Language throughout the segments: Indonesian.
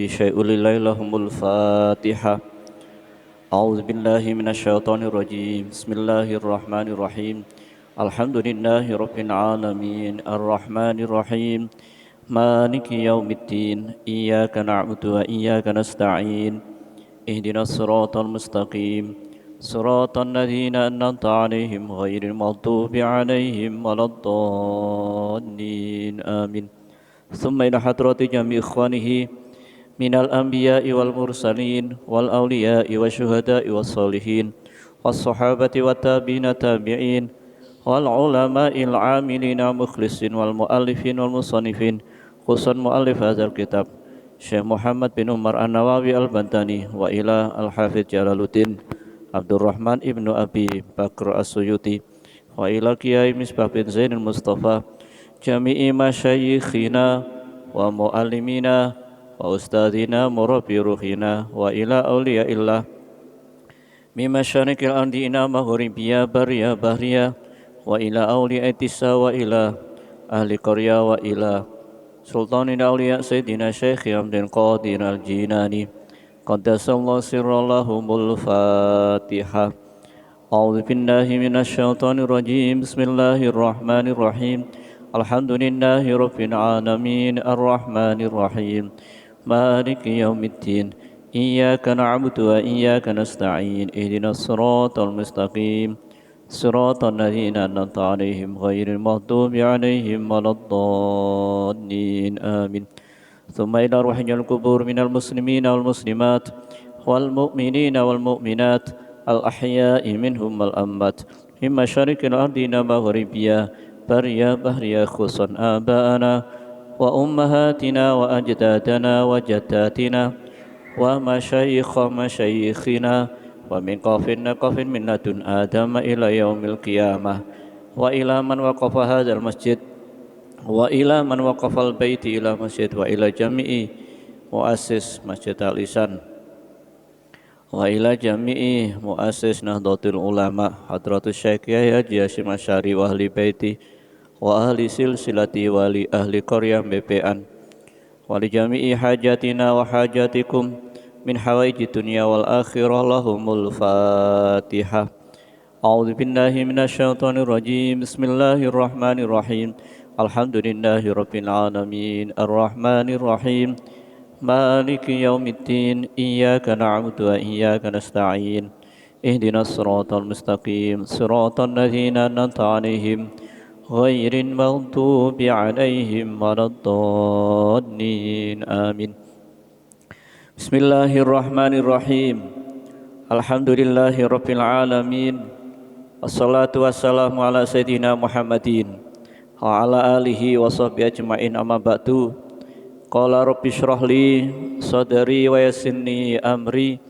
شيء لله لهم الفاتحة. أعوذ بالله من الشيطان الرجيم. بسم الله الرحمن الرحيم. الحمد لله رب العالمين الرحمن الرحيم مالك يوم الدين إياك نعبد وإياك نستعين اهدنا الصراط المستقيم صراط الذين أنعمت عليهم غير المغضوب عليهم ولا الضالين آمين. ثم إلى حضرة جميع إخوانه من الأنبياء والمرسلين والأولياء والشهداء والصالحين والصحابة والتابعين التابعين والعلماء العاملين مخلصين والمؤلفين والمصنفين خصوصا مؤلف هذا الكتاب Syekh Muhammad bin Umar An-Nawawi Al-Bantani wa ila Al-Hafidh Jalaluddin Abdurrahman ibnu Abi Bakr As-Suyuti wa ila Kiai Misbah bin Zainul Mustafa jami'i masyayikhina wa muallimina wa ustadzina murabbi ruhina wa ila awliyaillah mimma syarikil andina maghribiya bariya bahriya wa ila awliyaitisa wa ila ahli qarya wa ila sultanin awliya sayyidina Syekh Abdul Qadir Al-Jinani qaddasallahu sirrallahumul Fatihah. A'udzu billahi minasy syaithanir rajim. Bismillahirrahmanirrahim. Alhamdulillahi rabbil alamin arrahmanir rahim maliki yaumiddin iyyaka na'budu wa iyyaka nasta'in ihdinas siratal mustaqim siratal ladzina an'amta 'alaihim ghairil maghdubi 'alaihim waladdallin amin. Tsumma ila ruhil qubur minal muslimina wal muslimat wal mu'minina wal mu'minat al ahya'i minhum wal amwat min masyariqil ardi wa maghribiha bariya bahriya khususan aba'ana wa ummahatina wa ajdadana wa jaddatina wa masyayikha masyayikhina wa min qafin min ladun adama ila yaumil qiyamah wa ila man waqafa hadzal masjid wa ila man waqafal baiti ila masjid wa ila jami'i muassis Masjid Al-Ihsan wa ila jami'i muassis Nahdlatul Ulama Hadratus Syekh Yahya Haji Hasyim Asy'ari wa ahli baiti wa ahli silsilati wa li ahli qaryah BPN wa li jami'i hajatina wa hajatikum min hawaiji dunya wal akhirah lahumul Fatihah. A'udzu billahi minasy syaithanir rajim. Bismillahirrahmanirrahim. Alhamdulillahi rabbil alamin arrahmanir rahim maliki yaumiddin iyyaka na'budu wa iyyaka nasta'in ihdinas siratal mustaqim siratal ladzina an'amta 'alaihim ghairil maghdubi 'alaihim waladdallin amin. Bismillahirrahmanirrahim. Alhamdulillahi rabbil alamin. Wassalatu wassalamu ala sayyidina Muhammadin wa ala alihi wa sahbihi ajma'in amma ba'du. Qala rabbi shrah li sadri wa yassirni amri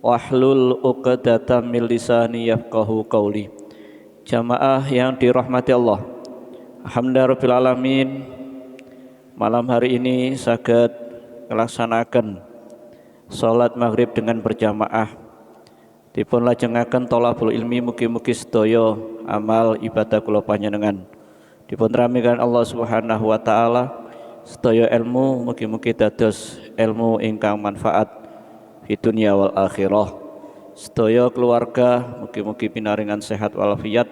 wahlul 'uqdatam min lisani yafqahu qawli. Jamaah yang dirahmati Allah. Alhamdulillahirabbil alamin. Malam hari ini saged melaksanakan salat maghrib dengan berjamaah. Dipun lajengaken thalabul ilmi mugi-mugi sedaya amal ibadah kula panjenengan dipun ramikan Allah Subhanahu wa taala. Sedaya ilmu mugi-mugi dados ilmu ingkang manfaat fi dunya wal akhirah. Sedaya keluarga mugi-mugi pinaringan sehat walafiat,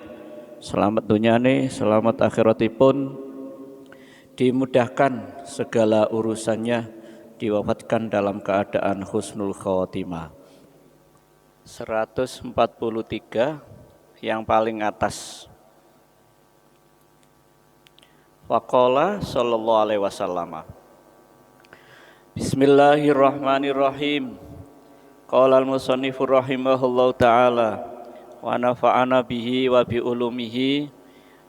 selamat dunyane, selamat akhiratipun, dimudahkan segala urusannya, diwafatkan dalam keadaan husnul khotimah. 143 yang paling atas. Waqala sallallahu alaihi wasallam. Bismillahirrahmanirrahim. Qala al-musannifur rahimahullahu taala wa nafa'ana bihi wa bi ulumihi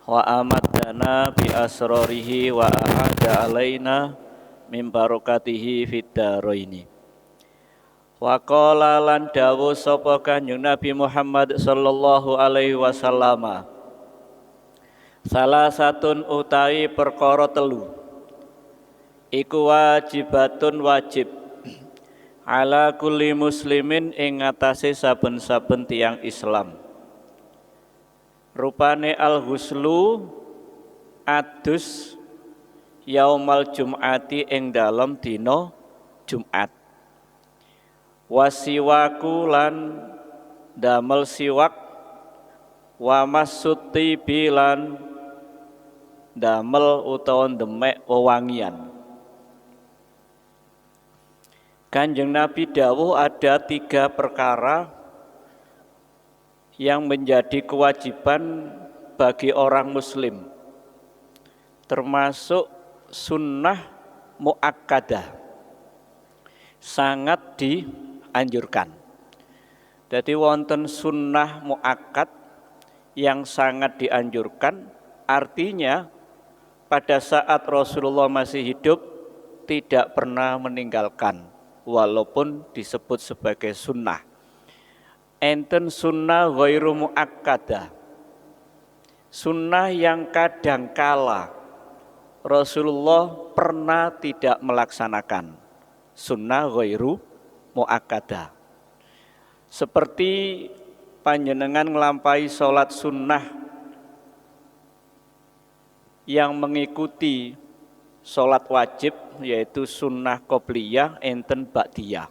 wa amadana bi asrarihi wa ahada alaina min barokatihi fid dharaini. Wa qala lan dawuh sapa Kanjeng Nabi Muhammad sallallahu alaihi wasallam, salah satun utawi perkara telu iku wajibatun wajib ala kulli muslimin ing ngatasé saben-saben tiyang Islam. Rupane al-ghuslu adus yaumal jum'ati ing dalem dina Jumat. Wasiwaku lan damel siwak, wa masuti bilan damel utawa demek wewangian. Kanjeng Nabi dawuh ada 3 perkara yang menjadi kewajiban bagi orang muslim, termasuk sunnah muakkadah, sangat dianjurkan. Jadi wonten sunnah muakkad yang sangat dianjurkan, artinya pada saat Rasulullah masih hidup tidak pernah meninggalkan, walaupun disebut sebagai sunnah. Enten sunnah ghairu muakkadah, sunnah yang kadangkala Rasulullah pernah tidak melaksanakan, sunnah ghairu muakkadah. Seperti panjenengan nglampahi sholat sunnah yang mengikuti sholat wajib, yaitu sunnah qobliyah enten ba'diyah.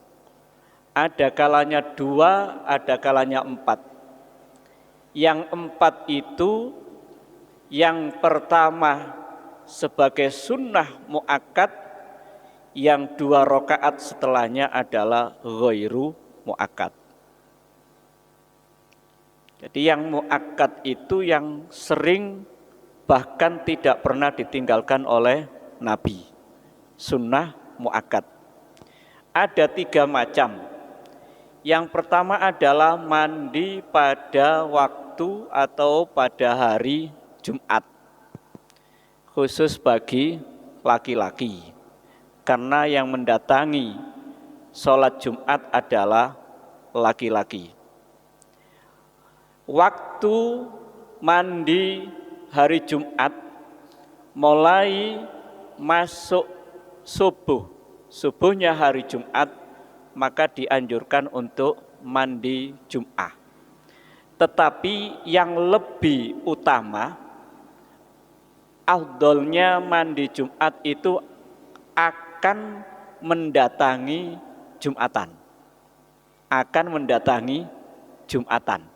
Ada kalanya 2, ada kalanya 4. Yang 4 itu, yang pertama sebagai sunnah muakkad, yang 2 rakaat setelahnya adalah ghairu muakkad. Jadi yang muakkad itu yang sering bahkan tidak pernah ditinggalkan oleh Nabi, sunnah muakkad. Ada 3 macam. Yang pertama adalah mandi pada waktu atau pada hari Jumat, khusus bagi laki-laki, karena yang mendatangi sholat Jumat adalah laki-laki. Waktu mandi hari Jumat mulai masuk subuhnya hari Jumat, maka dianjurkan untuk mandi Jum'ah. Tetapi yang lebih utama, afdolnya mandi Jumat itu akan mendatangi Jumatan. Akan mendatangi Jumatan.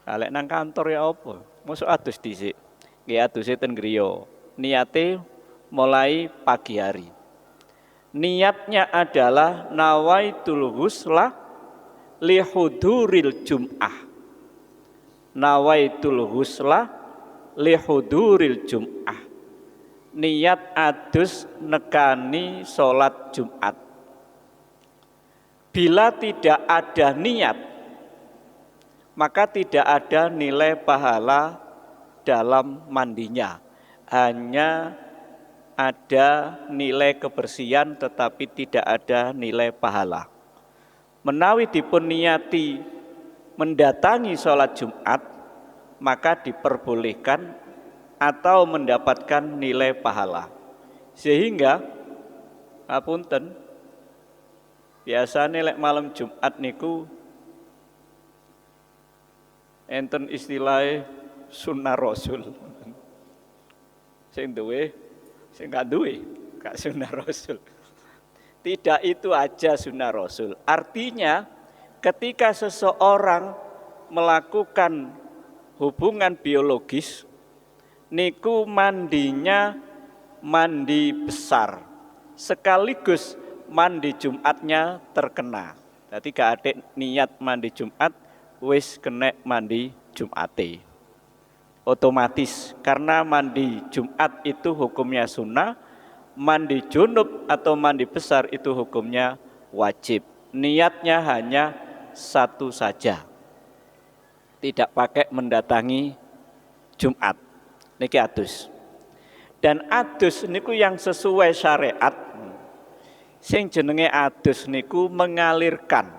Kalek nang kantor ya apa? Mosok adus dhisik. Nggih aduse ten griya. Niate mulai pagi hari. Niatnya adalah nawaitul ghusla li huduril Jum'ah. Nawaitul ghusla li huduril Jum'ah. Niat adus nekani sholat Jumat. Bila tidak ada niat, maka tidak ada nilai pahala dalam mandinya. Hanya ada nilai kebersihan tetapi tidak ada nilai pahala. Menawi dipun niati mendatangi sholat Jumat, maka diperbolehkan atau mendapatkan nilai pahala. Sehingga apunten, biasanya lek malam Jumat niku enten istilahnya sunnah Rasul. Sing duwe, sing gak duwe, gak sunnah Rasul. Tidak itu aja sunnah Rasul. Artinya ketika seseorang melakukan hubungan biologis, niku mandinya mandi besar, sekaligus mandi Jumatnya terkena. Jadi gak ada niat mandi Jumat, wis kena mandi Jumate. Otomatis, karena mandi Jumat itu hukumnya sunnah, mandi junub atau mandi besar itu hukumnya wajib. Niatnya hanya satu saja, tidak pakai mendatangi Jumat. Niki adus. Dan adus niku yang sesuai syariat. Sing jenenge adus niku mengalirkan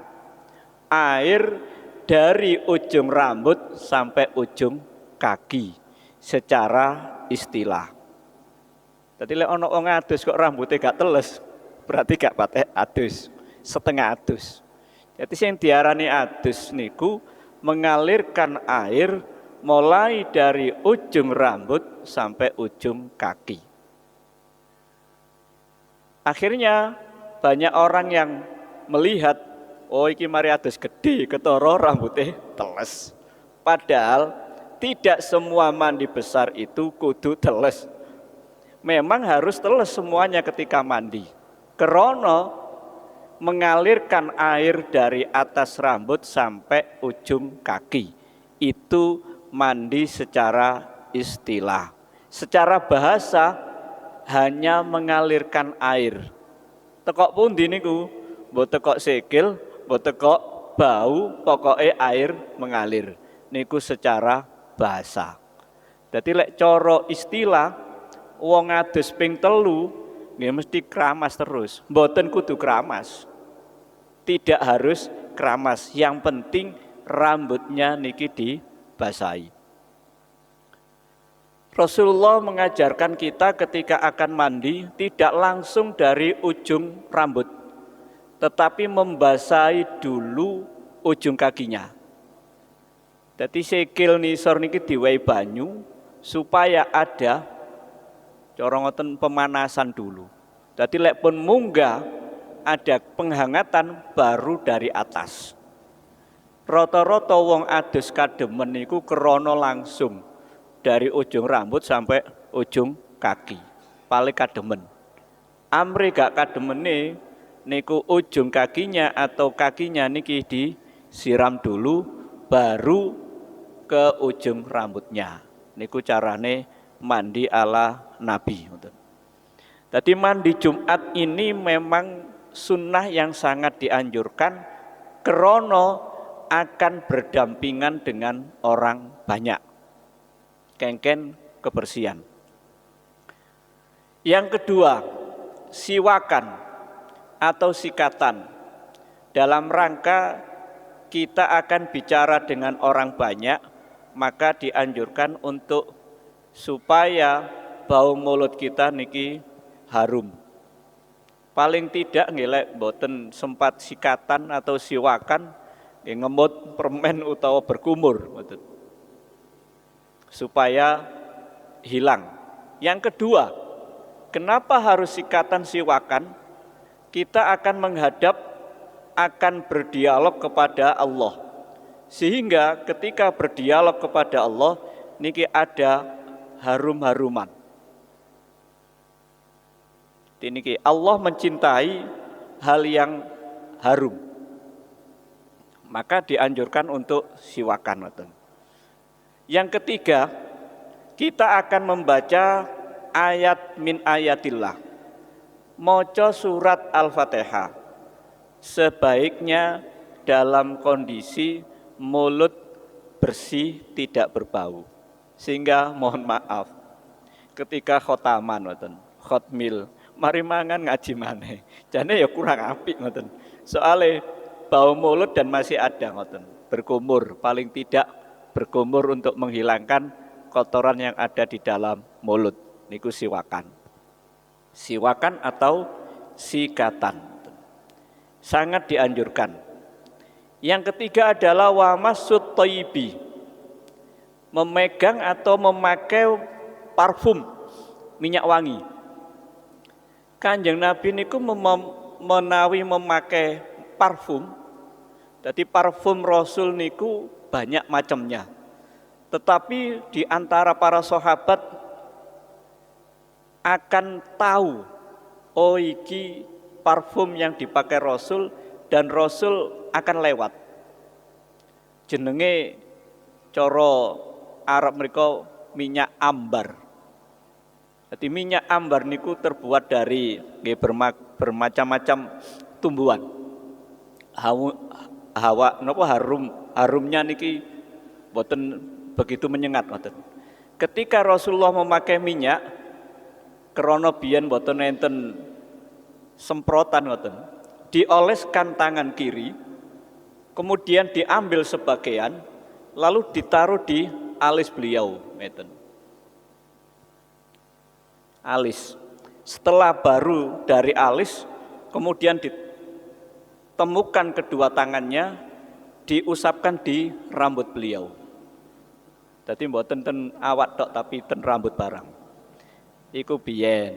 air dari ujung rambut sampai ujung kaki secara istilah. Jadi lek ana wong adus kok rambutnya gak teles, berarti gak patek adus, setengah adus. Jadi sing diarani adus niku mengalirkan air mulai dari ujung rambut sampai ujung kaki. Akhirnya banyak orang yang melihat, oh iki mari atus gede ketara rambutnya teles. Padahal tidak semua mandi besar itu kudu teles. Memang harus teles semuanya ketika mandi. Karena mengalirkan air dari atas rambut sampai ujung kaki. Itu mandi secara istilah. Secara bahasa hanya mengalirkan air. Tekok pundi niku? Mbok tekok sikil, mbok tekok bau, pokoknya air mengalir. Niku secara bahasa. Dadi lek cara istilah wong adus ping 3 nggih mesti keramas terus. Mboten kudu keramas. Tidak harus keramas. Yang penting rambutnya niki dibasahi. Rasulullah mengajarkan kita ketika akan mandi tidak langsung dari ujung rambut, tetapi membasahi dulu ujung kakinya. Jadi sikil nisor niki diwehi banyu supaya ada corongoten pemanasan dulu. Jadi lek pun munggah ada penghangatan baru dari atas. Rata-rata wong adus kademen niku krana langsung dari ujung rambut sampai ujung kaki. Paling kademen. Amri gak kademene niku ujung kakinya atau kakinya niki disiram dulu baru ke ujung rambutnya. Niku carane mandi ala Nabi. Jadi mandi Jumat ini memang sunnah yang sangat dianjurkan karena akan berdampingan dengan orang banyak. Kengken kebersihan. Yang kedua, siwakan atau sikatan. Dalam rangka kita akan bicara dengan orang banyak, maka dianjurkan untuk supaya bau mulut kita niki harum. Paling tidak ngelek boten sempat sikatan atau siwakan ngemut permen utawa berkumur supaya hilang. Yang kedua, kenapa harus sikatan siwakan? Kita akan menghadap, akan berdialog kepada Allah. Sehingga ketika berdialog kepada Allah, niki ada harum-haruman. Niki Allah mencintai hal yang harum. Maka dianjurkan untuk siwakan. Yang ketiga, kita akan membaca ayat min ayatillah. Maca surat Al-Fatihah. Sebaiknya dalam kondisi mulut bersih tidak berbau. Sehingga mohon maaf ketika khotaman khotmil, mari mangan ngaji maneh. Jane ya kurang apik ngoten. Soale bau mulut dan masih ada ngoten. Berkumur, paling tidak berkumur untuk menghilangkan kotoran yang ada di dalam mulut. Niku siwakan. Siwakan atau sikatan. Sangat dianjurkan. Yang ketiga adalah wamassut thayyibi. Memegang atau memakai parfum minyak wangi. Kanjeng Nabi niku menawi memakai parfum. Jadi parfum Rasul niku banyak macamnya. Tetapi di antara para sahabat akan tahu, oh iki parfum yang dipakai Rasul dan Rasul akan lewat. Jenenge cara Arab mereka minyak ambar. Jadi minyak ambar niku terbuat dari bermacam-macam tumbuhan. Harumnya niki boten begitu menyengat ngoten. Ketika Rasulullah memakai minyak krana biyen boten enten semprotan ngoten. Dioleskan tangan kiri, kemudian diambil sebagian lalu ditaruh di alis beliau ngeten. Alis. Setelah baru dari alis kemudian temukan kedua tangannya diusapkan di rambut beliau. Jadi mboten ten awak tok tapi ten rambut barang. Iku biyen.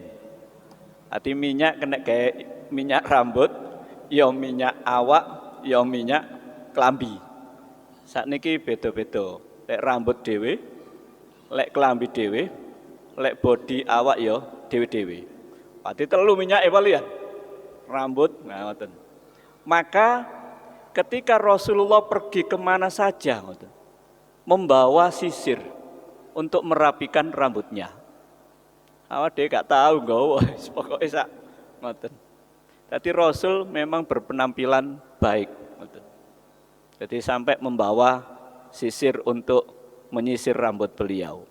Ati minyak kena kayak minyak rambut, ya minyak awak, ya minyak klambi. Sakniki beda-beda. Lek rambut dhewe, lek klambi dhewe, lek body awak ya dhewe-dhewe. Pati telu minyak ya. Rambut, nah ngoten. Maka ketika Rasulullah pergi kemana saja, ngoten, membawa sisir untuk merapikan rambutnya. Awak dhewe gak tahu nggawa, pokoke sak ngoten. Jadi Rasul memang berpenampilan baik, ngoten. Jadi sampai membawa sisir untuk menyisir rambut beliau.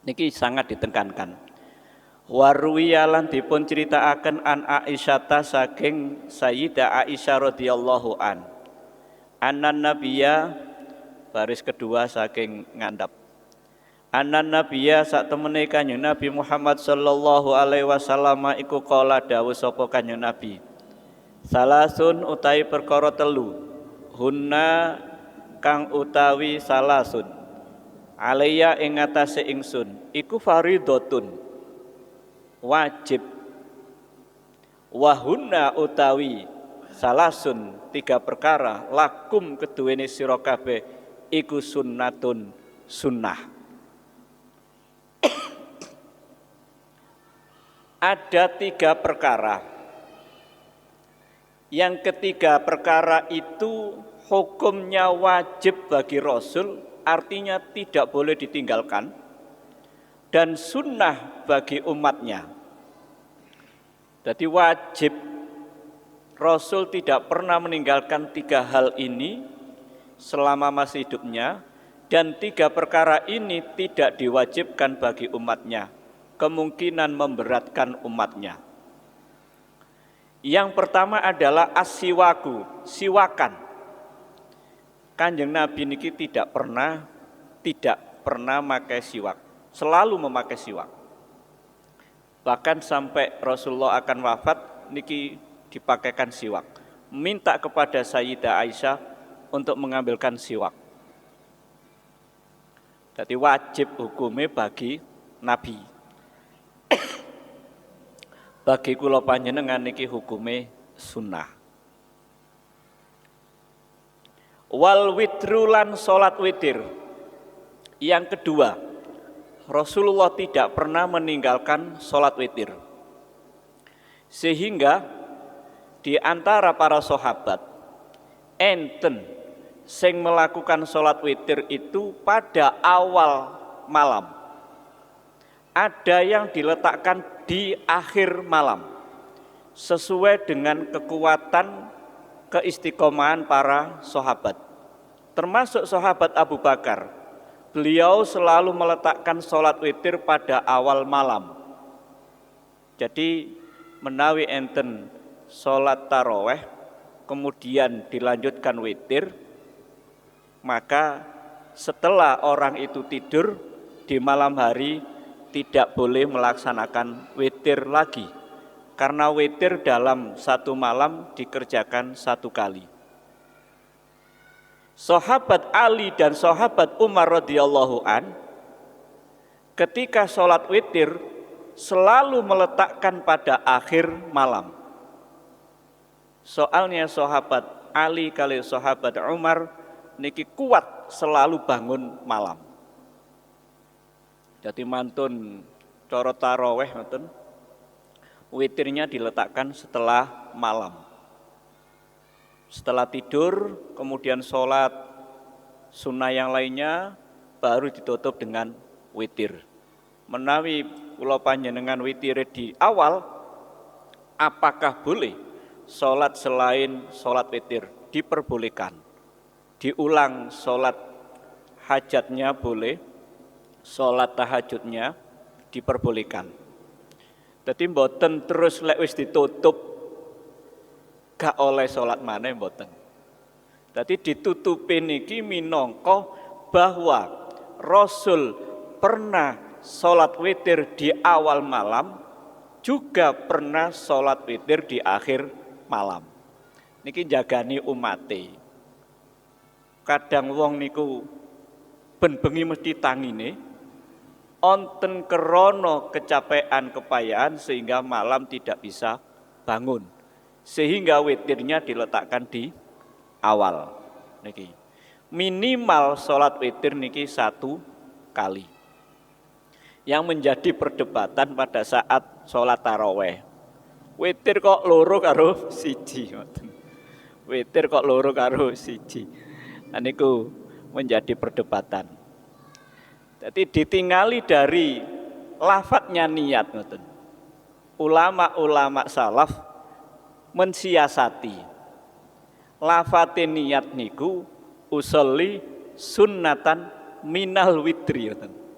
Niki sangat ditekankan. Waruwiyalan dipun ceritaaken an Aisyata saking Sayyidah Aisyah radhiyallahu an. Anan Nabiya baris kedua saking ngandap. Anan Nabiya sak temene Kanjeng Nabi Muhammad sallallahu alaihi wasallam iku kala dawuh sapa Kanjeng Nabi. Salasun utawi perkara telu. Hunna kang utawi salasun. Alaiya ing atase ingsun iku faridhatun wajib. Wahunna utawi salasun tiga perkara lakum keduwene sira kabeh iku sunnatun sunnah. Ada tiga perkara. Yang ketiga perkara itu hukumnya wajib bagi Rasul, artinya tidak boleh ditinggalkan, dan sunnah bagi umatnya. Jadi wajib, Rasul tidak pernah meninggalkan tiga hal ini selama masih hidupnya, dan tiga perkara ini tidak diwajibkan bagi umatnya, kemungkinan memberatkan umatnya. Yang pertama adalah as-siwaku, siwakan. Kanjeng Nabi niki tidak pernah memakai siwak, selalu memakai siwak. Bahkan sampai Rasulullah akan wafat niki dipakaikan siwak. Minta kepada Sayyidah Aisyah untuk mengambilkan siwak. Jadi wajib hukumnya bagi Nabi. Bagi kula panjenengan niki hukume sunnah. Wal witrulan salat witir. Yang kedua, Rasulullah tidak pernah meninggalkan salat witir. Sehingga di antara para sahabat enten sing melakukan salat witir itu pada awal malam. Ada yang diletakkan di akhir malam sesuai dengan kekuatan keistiqomahan para sahabat, termasuk sahabat Abu Bakar. Beliau selalu meletakkan sholat witir pada awal malam. Jadi menawi enten sholat taraweh kemudian dilanjutkan witir, maka setelah orang itu tidur di malam hari tidak boleh melaksanakan witir lagi, karena witir dalam satu malam dikerjakan satu kali. Sahabat Ali dan sahabat Umar radhiyallahu an ketika sholat witir selalu meletakkan pada akhir malam. Soalnya sahabat Ali kali sahabat Umar niki kuat selalu bangun malam. Jadi mantun cara taraweh mantun witirnya diletakkan setelah malam. Setelah tidur kemudian sholat sunnah yang lainnya baru ditutup dengan witir. Menawi kula panjenengan witir di awal, apakah boleh sholat selain sholat witir? Diperbolehkan. Diulang sholat hajatnya boleh, sholat tahajudnya diperbolehkan. Jadi mboten terus lek wis ditutup gak oleh sholat maneh mboten. Jadi ditutupi niki minangka bahwa Rasul pernah sholat witir di awal malam, juga pernah sholat witir di akhir malam. Niki jagani umate. Kadang wong niku ben bengi mesti tangine, onten kerono kecapean kepayahan sehingga malam tidak bisa bangun. Sehingga witirnya diletakkan di awal. Niki. Minimal sholat witir niki 1 kali. Yang menjadi perdebatan pada saat sholat taraweh. Witir kok loro karo siji. Witir kok loro karo siji. Niku menjadi perdebatan. Jadi ditingali dari lafadznya niat. Ulama-ulama salaf mensiasati lafate niat niku usolli sunnatan minal witri.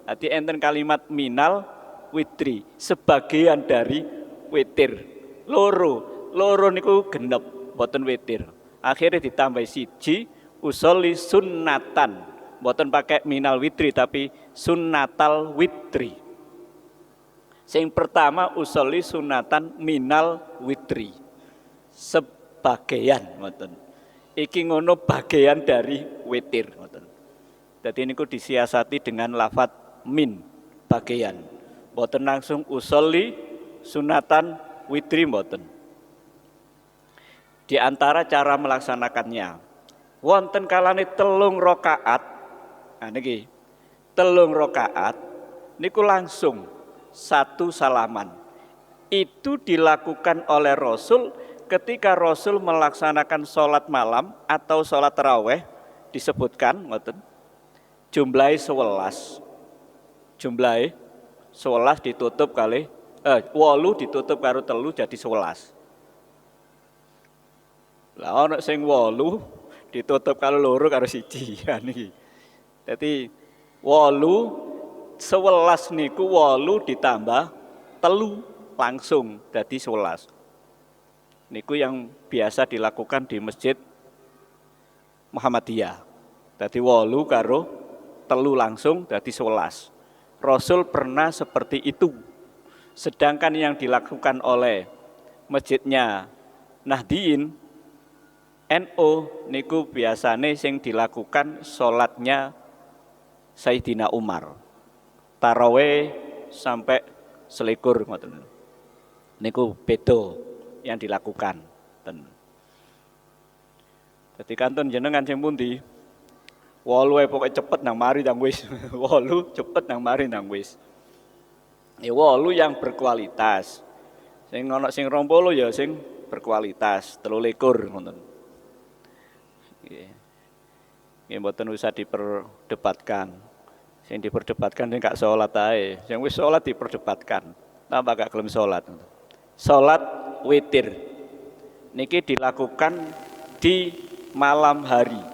Jadi enten kalimat minal witri, sebagian dari witir. Loro niku genep boten witir. Akhirnya ditambah siji usolli sunnatan. Boten pakai minal witri tapi sunnatal witri. Sing pertama usolli sunnatan minal witri. Sebagian ngoten. Iki ngono bagian dari witir ngoten. Dadi niku disiasati dengan lafaz min, bagian. Mboten langsung usolli sunatan witri mboten. Di antara cara melaksanakannya wonten kalane 3 rakaat. Nah niki 3 rakaat niku langsung 1 salaman. Itu dilakukan oleh Rasul ketika Rasul melaksanakan sholat malam atau sholat taraweh, disebutkan ngoten jumlahe 11. Jumlahe 11 ditutup kali 8 ditutup karo 3 jadi 11. Lah ana sing 8 ditutup karo 2 karo 1 niki. Dadi 8 11 niku 8 ditambah 3 langsung dadi 11. Niku yang biasa dilakukan di Masjid Muhammadiyah. Dadi 8 karo 3 langsung dadi 11. Rasul pernah seperti itu. Sedangkan yang dilakukan oleh masjidnya Nahdien NU niku biasane sing dilakukan sholatnya Sayyidina Umar. Taraweh sampai 21 ngoten. Niku beda yang dilakukan. Jadi kanton jenengan sing pundi? 8 pokoke cepet nang mari nang wis. 8 cepet nang mari nang wis. 8 yang berkualitas. Sing ana sing 20 ya sing berkualitas, 23 ngoten. Nggih. Nggih mboten usah diperdebatkan. Sing diperdebatkan sing gak salat ae. Sing wis salat diperdebatkan. Tambah gak gelem salat. Salat witir niki dilakukan di malam hari.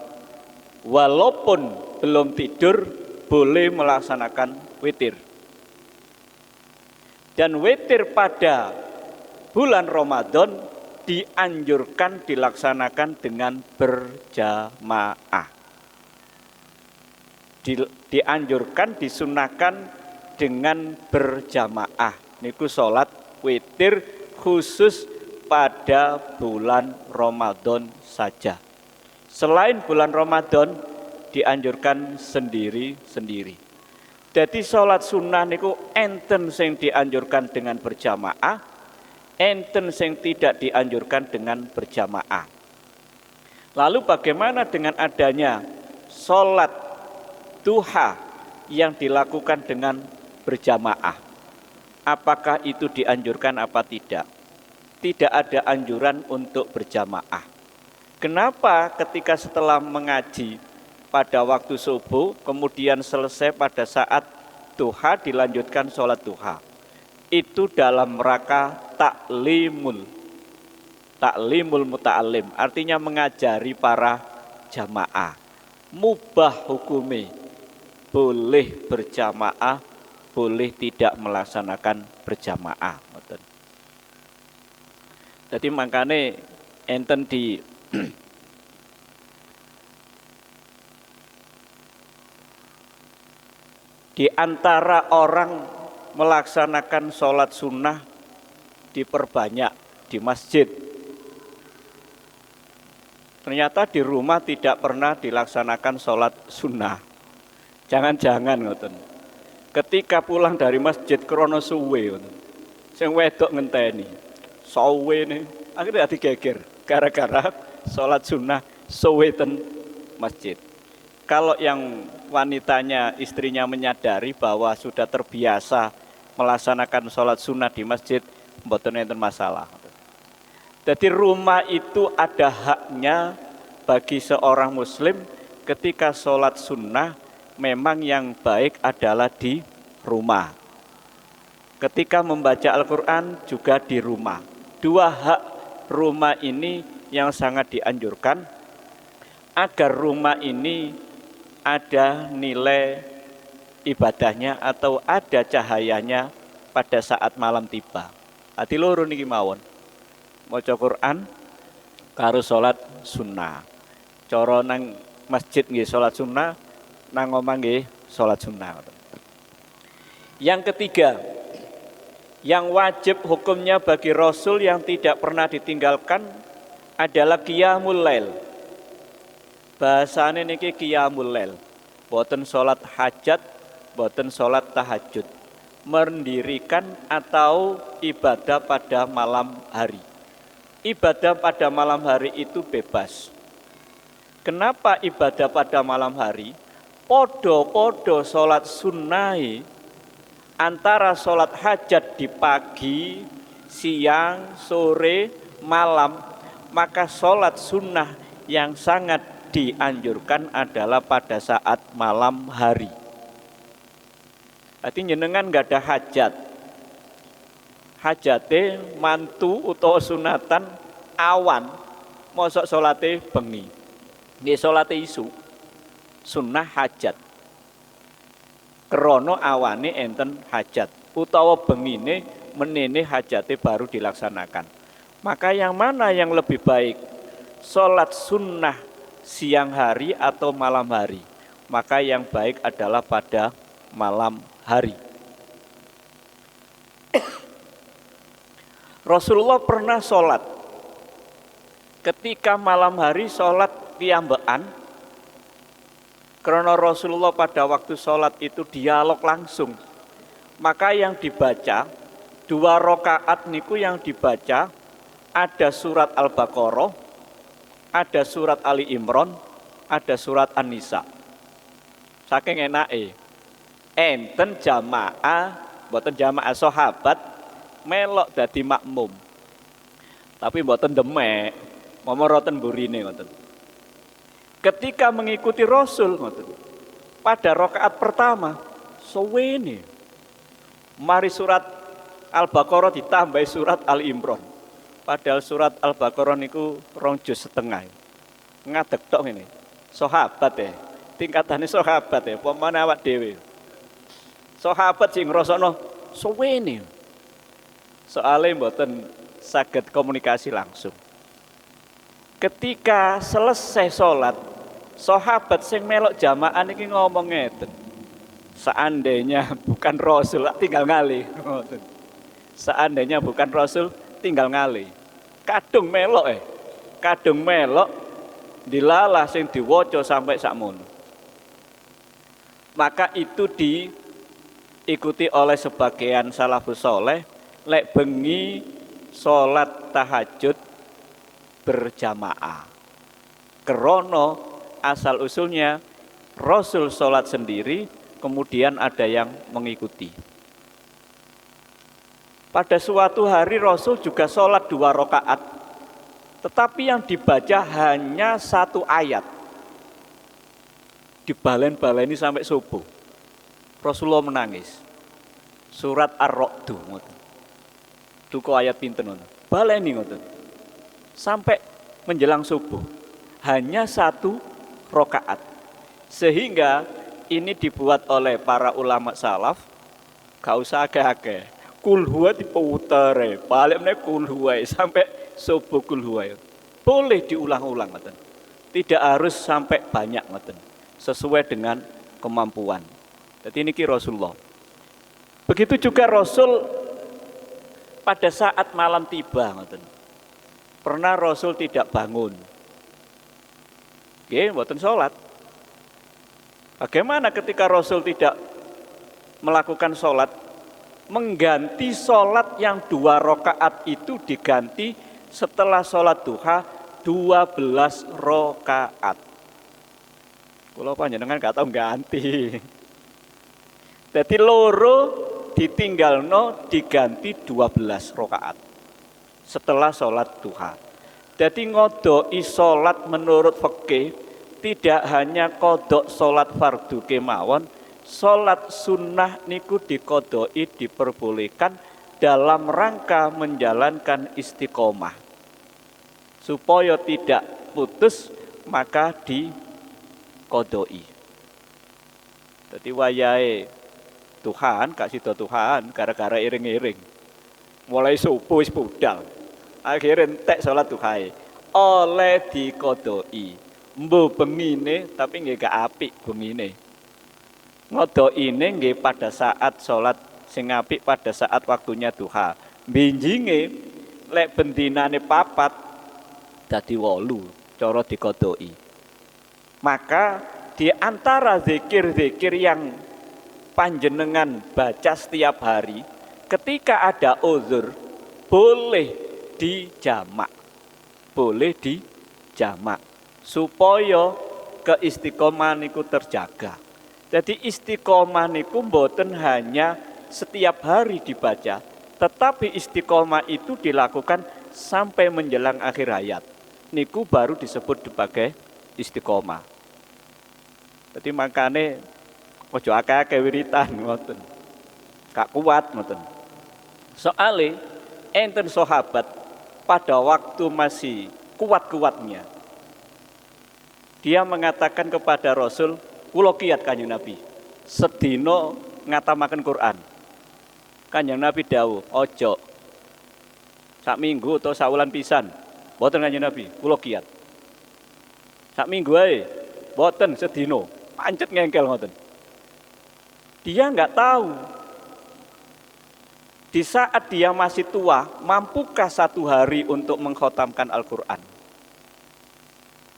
Walaupun belum tidur boleh melaksanakan witir. Dan witir pada bulan Ramadan dianjurkan dilaksanakan dengan berjamaah. Dianjurkan disunahkan dengan berjamaah. Niku salat witir khusus pada bulan Ramadan saja. Selain bulan Ramadan dianjurkan sendiri-sendiri. Jadi sholat sunnah niku enten sing dianjurkan dengan berjamaah, enten sing tidak dianjurkan dengan berjamaah. Lalu bagaimana dengan adanya sholat duha yang dilakukan dengan berjamaah? Apakah itu dianjurkan apa tidak? Tidak ada anjuran untuk berjamaah. Kenapa ketika setelah mengaji pada waktu subuh, kemudian selesai pada saat duha dilanjutkan sholat duha? Itu dalam rangka taklimul muta'alim, artinya mengajari para jamaah. Mubah hukume, boleh berjamaah, boleh tidak melaksanakan berjamaah. Jadi makanya enten di antara orang melaksanakan sholat sunnah diperbanyak di masjid. Ternyata di rumah tidak pernah dilaksanakan sholat sunnah. Jangan-jangan ngoten. Ketika pulang dari masjid krono suwe, sing wedok ngenteni, suwe nih, akhirnya hati geger, gara-gara sholat sunnah suwe ten masjid. Kalau yang wanitanya, istrinya menyadari bahwa sudah terbiasa melaksanakan sholat sunnah di masjid, mboten enten masalah. Jadi rumah itu ada haknya bagi seorang muslim ketika sholat sunnah memang yang baik adalah di rumah. Ketika membaca Al-Quran juga di rumah. Dua hak rumah ini yang sangat dianjurkan agar rumah ini ada nilai ibadahnya atau ada cahayanya pada saat malam tiba. Ati loro niki mawon. Maca Quran karo salat sunnah. Cara nang masjid nggih salat sunnah, nang omah nggih salat sunnah. Yang ketiga, yang wajib hukumnya bagi Rasul yang tidak pernah ditinggalkan adalah qiyamul lail. Bahasane niki qiyamul lail. Boten salat hajat, boten salat tahajud. Mendirikan atau ibadah pada malam hari. Ibadah pada malam hari itu bebas. Kenapa ibadah pada malam hari? Podo-podo salat sunnah antara salat hajat di pagi, siang, sore, malam, maka salat sunnah yang sangat dianjurkan adalah pada saat malam hari. Artinya jenengan nggak ada hajat. Hajate mantu utawa sunatan awan, mosok salate bengi. Nggih salate isu. Sunnah hajat. Krana awane enten hajat utawa bengine menene hajate baru dilaksanakan. Maka yang mana yang lebih baik? Salat sunnah siang hari atau malam hari? Maka yang baik adalah pada malam hari. Rasulullah pernah sholat. Ketika malam hari sholat piyambekan, karena Rasulullah pada waktu sholat itu dialog langsung. Maka yang dibaca, 2 rakaat niku yang dibaca, ada surat Al-Baqarah, ada surat Ali Imran, ada surat An-Nisa. Saking enake. Enten jamaah, mboten jamaah sahabat melok dadi makmum. Tapi mboten demek, momoroten burine ngoten. Ketika mengikuti Rasul ngoten. Pada rakaat pertama suwene. Mari surat Al-Baqarah ditambah surat Ali Imran. Padahal surat Al-Baqarah niku 2 juz setengah. Ngadeg tok ngene. Sahabat tingkatane sahabat pomane awak dhewe. Sahabat sing ngrasakno suwene. Soale mboten saged komunikasi langsung. Ketika selesai sholat, sahabat sing melok jamaah niki ngomong ngeten. Seandainya bukan Rasul tinggal ngalih. Seandainya bukan Rasul tinggal ngalih. Kadung melok dilalah sing diwaca sampai sakmono. Maka itu diikuti oleh sebagian salafus saleh, lek bengi salat tahajud berjamaah. Krono asal usulnya Rasul salat sendiri, kemudian ada yang mengikuti. Pada suatu hari Rasul juga sholat 2 rakaat, tetapi yang dibaca hanya 1 ayat. Dibalen-baleni sampai subuh. Rasulullah menangis. Surat Ar-Ra'd. Duko ayat pinten ngoten. Baleni ngoten. Sampai menjelang subuh. Hanya 1 rakaat. Sehingga ini dibuat oleh para ulama salaf, gak usah agak-agak. Kul huwa diputer, balik meneh kul huwa sampai subuh kul huwa. Boleh diulang-ulang ngoten. Tidak harus sampai banyak ngoten. Sesuai dengan kemampuan. Jadi ini Rasulullah. Begitu juga Rasul pada saat malam tiba ngoten. Pernah Rasul tidak bangun. Nggih, mboten salat. Bagaimana ketika Rasul tidak melakukan sholat, mengganti sholat yang 2 rakaat itu diganti setelah sholat duha 12 rakaat. Kula panjenengan gak tau ganti. Jadi loro ditinggalno diganti 12 rakaat setelah sholat duha. Jadi ngodoi sholat menurut fikih tidak hanya kodok sholat fardu kemawon, sholat sunnah niku dikodoi diperbolehkan dalam rangka menjalankan istiqomah. Supaya tidak putus maka dikodoi. Jadi wayahe Tuhan, gak sida Tuhan gara-gara iring-iring. Mulai subuh wis budal. Akhirnya entek sholat duhae. Oleh dikodoi. Mbo bengine tapi nggih gak apik bengine. Ngodoine nggih pada saat sholat sing apik pada saat waktunya duha. Binjinge lek bendinane 4 dadi 8 cara dikodoi. Maka di antara zikir-zikir yang panjenengan baca setiap hari, ketika ada uzur boleh dijamak. Boleh dijamak supaya keistiqomahan niku terjaga. Jadi istiqomah niku mboten hanya setiap hari dibaca, tetapi istiqomah itu dilakukan sampai menjelang akhir hayat. Niku baru disebut sebagai istiqomah. Jadi makane ojo akeh-akeh wiritan ngoten. Gak kuat ngoten. Soale enten sahabat pada waktu masih kuat-kuatnya dia mengatakan kepada Rasul, kula kiyat Kanjeng Nabi, sedina ngatamaken Quran. Kanjeng Nabi dawuh, ojo sak minggu atau saulan pisan. Mboten Kanjeng Nabi, kula kiyat. Sak minggu ae, mboten sedina, pancet ngengkel ngoten. Dia enggak tahu di saat dia masih tua, mampukah 1 hari untuk mengkhatamkan Al-Quran?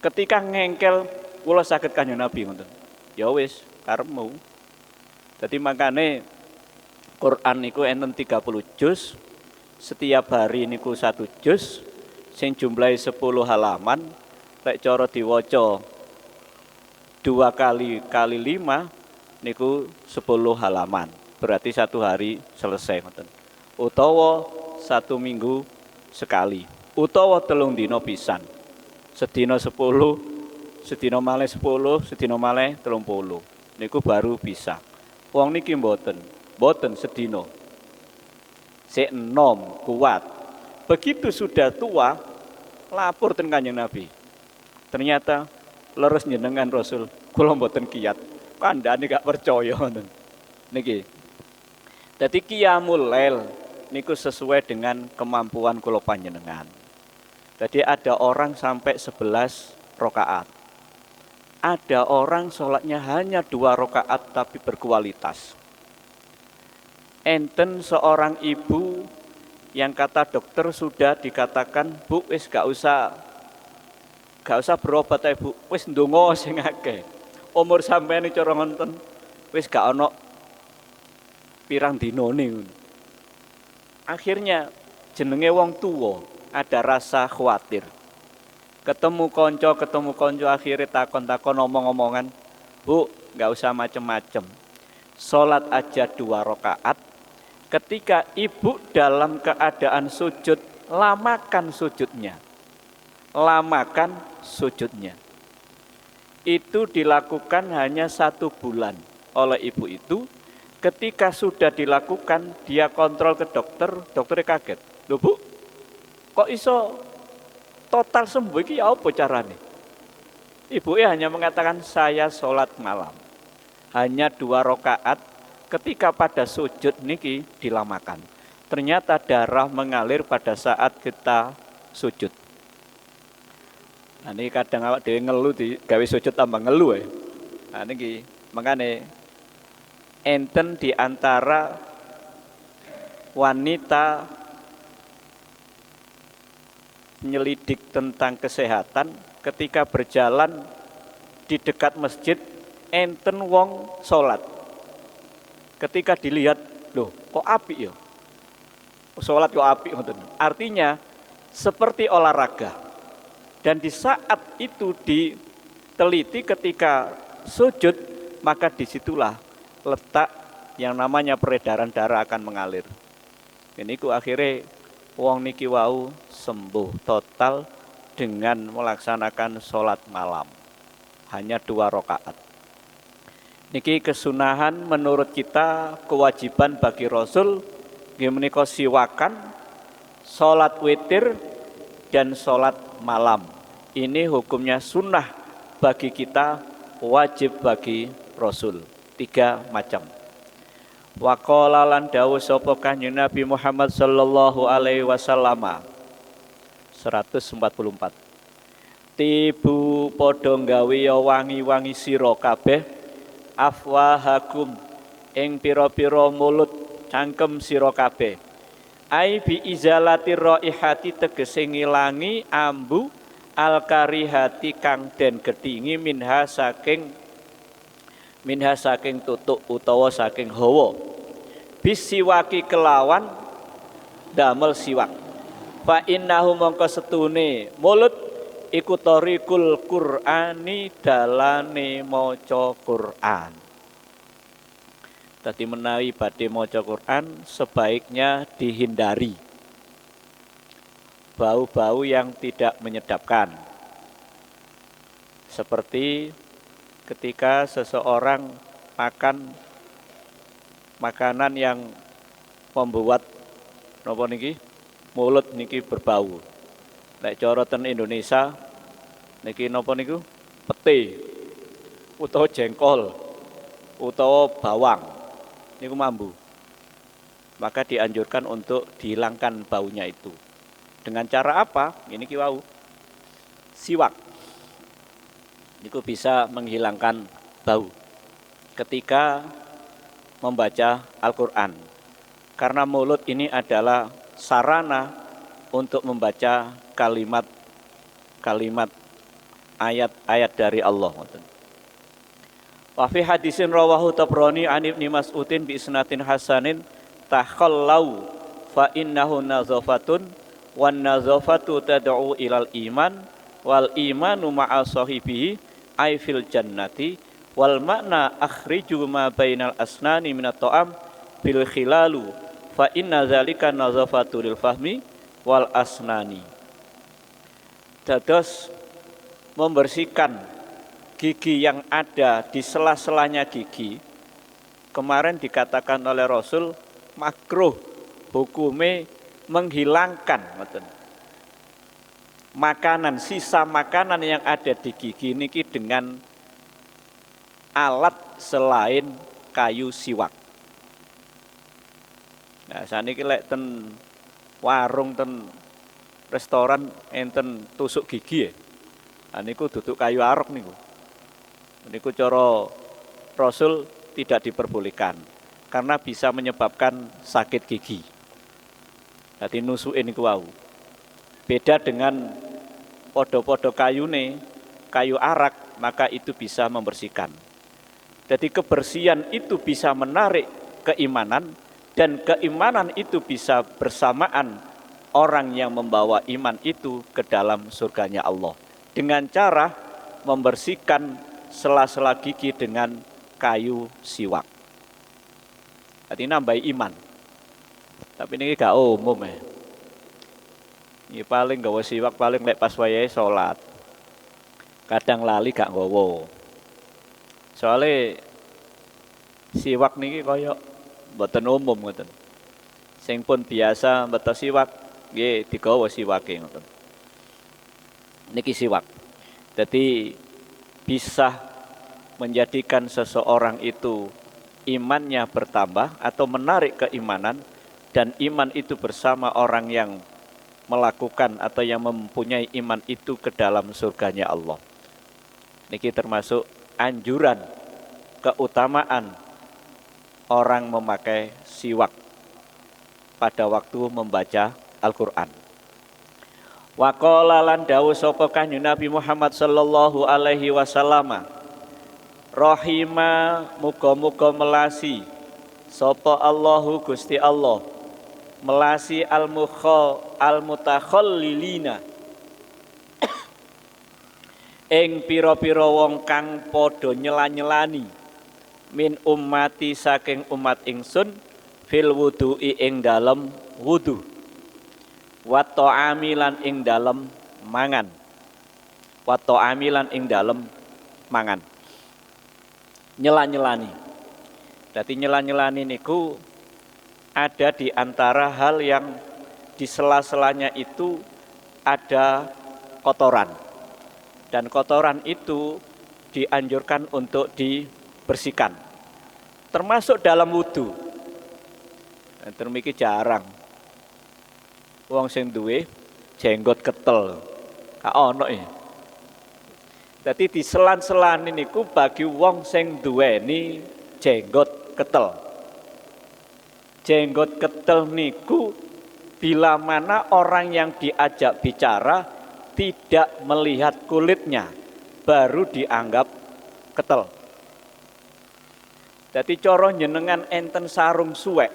Ketika ngengkel, kula saged Kanjeng Nabi ngoten. Ya wis, karepmu. Dadi makane Quran niku enten 30 juz. Setiap hari niku 1 juz sing jumlahe 10 halaman. Lek cara diwaca 2 kali 5 niku 10 halaman. Berarti 1 hari selesai ngoten. Utawa 1 minggu sekali. Utawa 3 dina pisan. Sedina 10, sedina malih 10, sedina malih 30. Niku baru bisa. Wong niki mboten sedina. Sik enom kuat. Begitu sudah tua, lapor ten Kanjeng Nabi. Ternyata leres njenengan Rasul, kula mboten kiyat. Kandhane gak percaya ngoten. Niki. Dadi qiyamul lail niku sesuai dengan kemampuan kula panjenengan. Jadi ada orang sampai 11 rakaat. Ada orang sholatnya hanya 2 rakaat tapi berkualitas. Enten seorang ibu yang kata dokter sudah dikatakan, Bu wis gak usah berobat Bu, wis ndonga sing akeh. Umur sampeyan cara ngonten wis gak ana pirang dinane. Akhirnya jenenge wong tuwa ada rasa khawatir. Ketemu konco akhirnya takon omong-omongan, Bu, gak usah macem-macem. Sholat aja 2 rakaat. Ketika ibu dalam keadaan sujud, lamakan sujudnya. Lamakan sujudnya. Itu dilakukan hanya 1 bulan oleh ibu itu. Ketika sudah dilakukan, dia kontrol ke dokter, dokternya kaget. Loh Bu, kok iso total sembuh iki ya apa carane? Ibunya hanya mengatakan saya sholat malam. Hanya 2 rakaat, ketika pada sujud niki dilamakan. Ternyata darah mengalir pada saat kita sujud. Nah ini kadang awak dhewe ngeluh di gawe sujud tambah ngeluh ya. Nah niki makane enten di antara wanita nyelidik tentang kesehatan ketika berjalan di dekat masjid enten wong sholat Ketika dilihat, loh kok apik ya? Sholat kok apik ngoten. Artinya seperti olahraga. Dan di saat itu diteliti ketika sujud, maka disitulah letak yang namanya peredaran darah akan mengalir. Ini ku akhirnya wong niki wau sembuh total dengan melaksanakan sholat malam. Hanya 2 rakaat. Niki kesunahan menurut kita kewajiban bagi Rasul nggih menika siwakan, sholat witir dan sholat malam. Ini hukumnya sunnah bagi kita, wajib bagi Rasul. 3 macam. Wa qala lan dawuh sapa Kanjeng Nabi Muhammad sallallahu alaihi wasallam 144. Tibu padha gawe ya wangi-wangi sira kabeh afwahakum ing pira-pira mulut cangkem sira kabeh. Ai bi izalati raihati tegese ngilangi ambu al karihati kang den gedhingi minha saking tutuk utawa saking hawa. Bisiwaki kelawan damel siwak. Fa innahu mongko setune mulut iku tariqul Qur'ani dalane maca Qur'an. Tadi menawi badhe maca Quran sebaiknya dihindari bau-bau yang tidak menyedapkan. Seperti ketika seseorang makan makanan yang membuat napa niki mulut niki berbau. Nek cara ten Indonesia niki napa niku? Pete utawa jengkol utawa bawang. Niku mambu. Maka dianjurkan untuk dihilangkan baunya itu. Dengan cara apa? Ini ki wau. Siwak. Niku bisa menghilangkan bau ketika membaca Al-Qur'an. Karena mulut ini adalah sarana untuk membaca kalimat ayat-ayat dari Allah. Wa fi hadisin rawahu Tabrani an Ibnu Mas'udin bi isnatin hasanin takhallau fa innahu nazafatun wan nazafatu tad'u ilal iman wal imanu ma'a sahibihi ay fil jannati wal makna akhriju ma bainal asnani minat ta'am bil khilalu fa inna zalika nazafatu lil fahmi wal asnani. Dados membersihkan gigi yang ada di sela-selanya gigi, kemarin dikatakan oleh Rasul makruh hukume menghilangkan makanan, sisa makanan yang ada di gigi niki dengan alat selain kayu siwak. Nah, saniki lek ten warung ten restoran enten tusuk gigi ya. Nah, niku duduk kayu arok niku. Niku cara Rasul tidak diperbolehkan karena bisa menyebabkan sakit gigi. Jadi nusuke niku wau. Beda dengan podo-podo kayune, kayu arak, maka itu bisa membersihkan. Jadi kebersihan itu bisa menarik keimanan dan keimanan itu bisa bersamaan orang yang membawa iman itu ke dalam surganya Allah dengan cara membersihkan sela-sela gigi dengan kayu siwak. Jadi nambah iman. Tapi ini gak umum ya. Ini paling gawa siwak paling lek pas wayahe salat. Kadang lali gak nggawa. Soale siwak niki kaya mboten umum ngoten. Sing pun biasa mbeta siwak nggih digawa siwake ngoten. Niki siwak. Jadi bisa menjadikan seseorang itu imannya bertambah atau menarik keimanan dan iman itu bersama orang yang melakukan atau yang mempunyai iman itu ke dalam surganya Allah. Niki termasuk anjuran keutamaan orang memakai siwak pada waktu membaca Al-Qur'an. Wa qala lan dawuh sapa Kanjeng Nabi Muhammad sallallahu alaihi wasallam rahima muga-muga melasi sapa Allahu Gusti Allah melasi al-mutakhallilina ing pira-pira wong kang padha nyela-nyelani min ummati saking umat ingsun fil wudu'i ing dalem wudu wa ta'amilan ing dalem mangan wa ta'amilan ing dalem mangan nyela-nyelani. Dadi nyela-nyelani niku ada di antara hal yang di sela-selanya itu ada kotoran. Dan kotoran itu dianjurkan untuk dibersihkan. Termasuk dalam wudu. Termiki jarang. Wong sing duwe jenggot ketel. Ka ono ya. Dadi di selan-selan niku bagi wong sing duweni jenggot ketel. Jenggot ketel niku bila mana orang yang diajak bicara tidak melihat kulitnya baru dianggap ketel. Dadi cara jenengan enten sarung suwek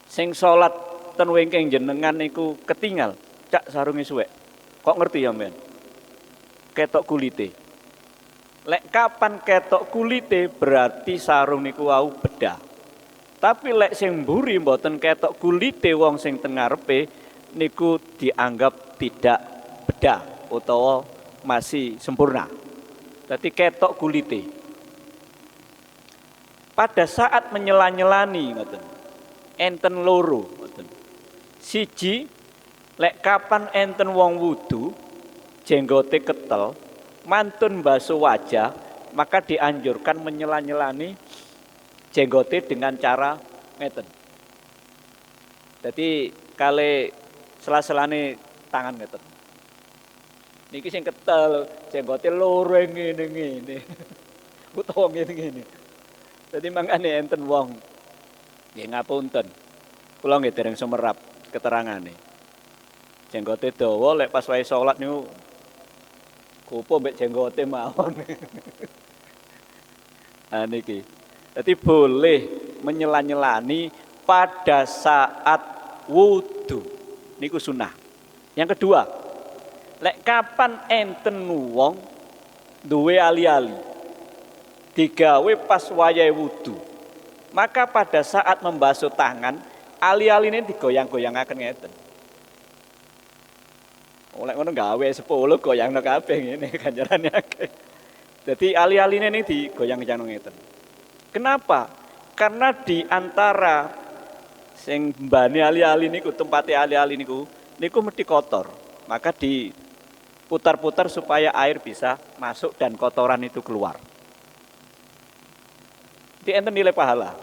sing salat ten wingking jenengan niku ketinggal cak sarunge suwek. Kok ngerti ya men? Ketok kulite. Lek kapan ketok kulite berarti sarung niku wau bedah. Tapi lek sing mburi mboten ketok kulite wong sing teng ngarepe niku dianggap tidak bedah utawa masih sempurna. Dadi ketok kulite. Pada saat menyela-nyelani ngoten. Enten loro ngoten. Siji lek kapan enten wong wudu jenggote ketel mantun basuh wajah maka dianjurkan menyela-nyelani jenggote dengan cara ngeten. Jadi kali sela-selane tangan ngeten. Niki sing ketel jenggote loro ngene-ngene. Utawa ngene-ngene. Dadi mangane enten wong nggih ngapunten. Kula nggih dereng sumerap keterangane. Jenggote dawa lek pas wae salat niku kupo mbek jenggote mawon. Niki. Jadi boleh menyela-nyelani pada saat wudu. Niku sunnah. Yang kedua, lek kapan enten wong duwe ali-ali digawe pas wayahe wudu. Maka pada saat membasuh tangan, ali-aline digoyang-goyangaken ngeten. Oleh ngono gawe 10 goyangno kabeh ngene ganjarane akeh. Dadi ali-aline ini digoyang-goyang ngeten. Kenapa? Karena di antara sing mbane ali-ali niku tempate ali-ali niku mesti kotor. Maka diputar-putar supaya air bisa masuk dan kotoran itu keluar. Di enten nilai pahala.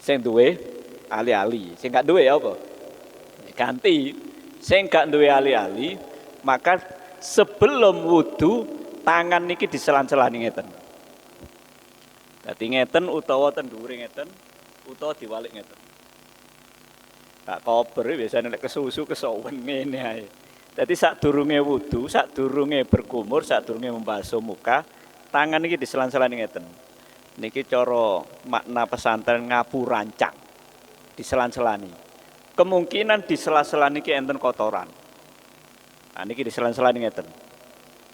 Sing duwe ali-ali, sing gak duwe ya apa? Ganti. Sing gak duwe ali-ali, maka sebelum wudu tangan niki diselan-selani ngeten. Dadi ngeten utawa ten dhuwure ngeten utawa diwalik ngeten. Kak kober biasane nek kesusu kesowen ngene ae. Dadi sadurunge wudu, sadurunge berkumur, sadurunge membasuh muka, tangan iki diselan-selani ngeten. Niki cara makna pesantren ngapurancang. Diselan-selani. Kemungkinan di sela-sela niki enten kotoran. Nah niki diselan-selani ngeten.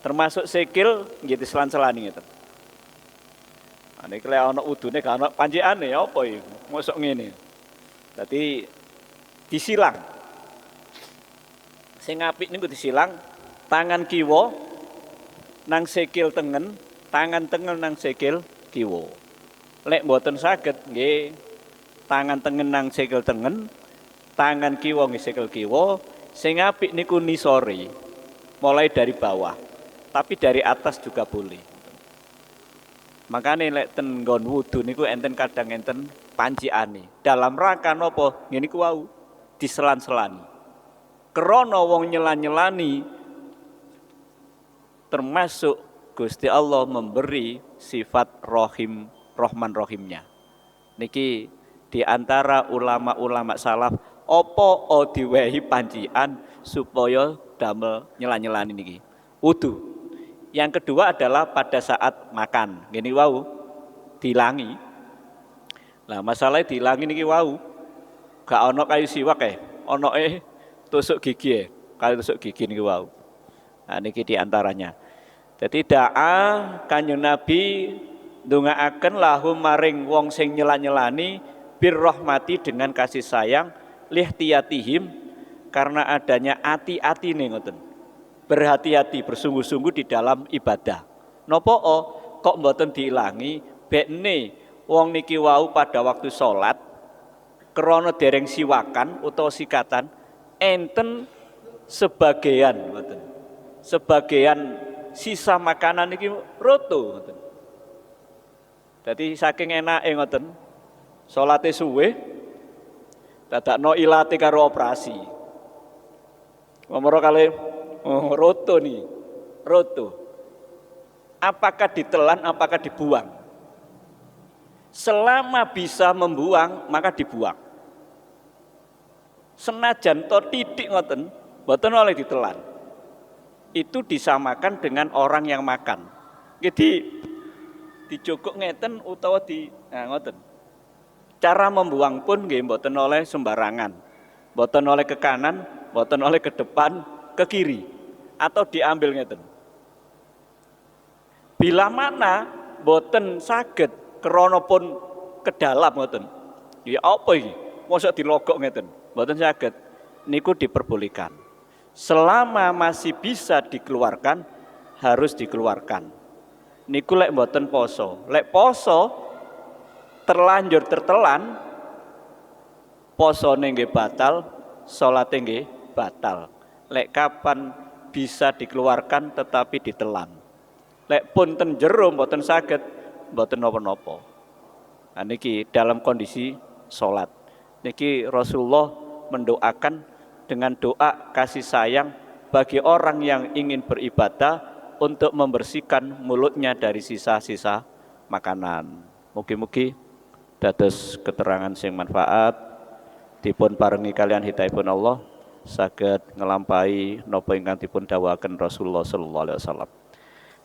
Termasuk sikil nggih diselan-selani ngeten. Nek lek ana udune gak ana pancikane apa iki? Mosok ngene. Dadi disilang. Sing apik niku disilang tangan kiwa nang sikil tengen, tangan tengen nang sikil kiwa. Lek mboten saged nggih tangan tengen nang sikil tengen, tangan kiwa nggih sikil kiwa. Sing apik niku nisori. Mulai dari bawah. Tapi dari atas juga boleh. Makane lek ten nggon wudu niku enten kadang enten pancikane. Dalam rangka napa? Ngene ku wau diselan-selani. Krana wong nyelan-nyelani termasuk Gusti Allah memberi sifat Rahim, Rahman Rahimnya. Niki di antara ulama-ulama salaf apa diwehi pancikan supaya damel nyelan-nyelani niki. Wudu. Yang kedua adalah pada saat makan. Gini wau dilangi. Lah masalah diilangi niki wau. Gak ono kayu siwak onoke tusuk gigi kayu tusuk gigi niki wau. Nah niki diantaranya. Jadi da'a Kanjeng Nabi ndongaaken lahum maring wong sing nyela-nyelani birrahmati dengan kasih sayang lihtiyatihim karena adanya ati-atine ngoten. Berhati-hati, bersungguh-sungguh di dalam ibadah. Napa kok mboten diilangi bekne wong niki wau pada waktu salat krana dereng siwakan utawa sikatan enten sebagian ngoten. Sebagian sisa makanan niki roto ngoten. Dadi saking enake ngoten salate suwe dadakno ilate karo operasi. Ngomoro kali roto nih, roto. Apakah ditelan, apakah dibuang? Selama bisa membuang, maka dibuang. Senajan to titik ngoten, mboten oleh ditelan. Itu disamakan dengan orang yang makan. Jadi dicukuk ngeten utawa ngoten. Cara membuang pun nggih mboten oleh sembarangan. Mboten oleh ke kanan, mboten oleh ke depan, ke kiri atau diambil ngeten. Bila mana mboten saged krana pun ke dalam ngoten. Ya apa iki? Mosok dilogok ngeten. Mboten saged. Niku diperbolehkan. Selama masih bisa dikeluarkan harus dikeluarkan. Niku lek mboten poso. Lek poso terlanjur tertelan posone nggih batal, salate nggih batal. Lek kapan bisa dikeluarkan tetapi ditelan. Lek pun ten jero mboten saged, mboten napa-napa. Nah niki dalam kondisi salat. Niki Rasulullah mendoakan dengan doa kasih sayang bagi orang yang ingin beribadah untuk membersihkan mulutnya dari sisa-sisa makanan. Mugi-mugi dados keterangan sing manfaat dipun paringi kalian hidayahipun Allah saged ngelampahi napa ingkang dipun dawuhaken Rasulullah sallallahu alaihi wasallam.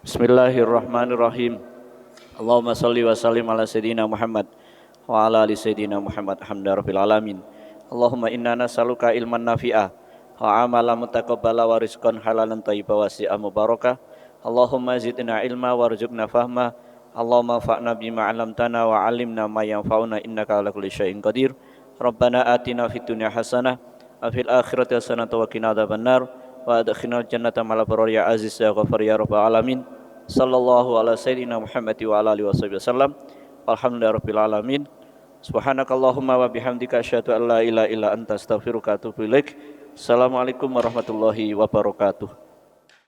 Bismillahirrahmanirrahim. Allahumma shalli wa sallim ala sayidina Muhammad wa ala ali sayidina Muhammad hamdalillahil alamin. Allahumma inna nas'aluka ilman nafi'ah wa amalan mutaqabbala wa rizqan halalan thayyiban wasi'an mubarakah. Allahumma zidna ilma warzuqna fahma. Allahumma fa'na bima 'allamtana wa 'allimna ma yanfa'una innaka 'ala kulli syai'in qadir. Rabbana atina fid dunya hasanah wa fil akhirati hasanah wa qina adzabannar wa adkhilnal jannata ma'al abrar ya aziz ya ghafar ya rabbal alamin. Sallallahu ala sayyidina Muhammad wa ala alihi wasallam. Alhamdulillahirabbil alamin. Subhanakallahumma wa bihamdika asyhadu an la ilaha illa anta astaghfiruka wa atubu ilaik. Assalamualaikum warahmatullahi wabarakatuh.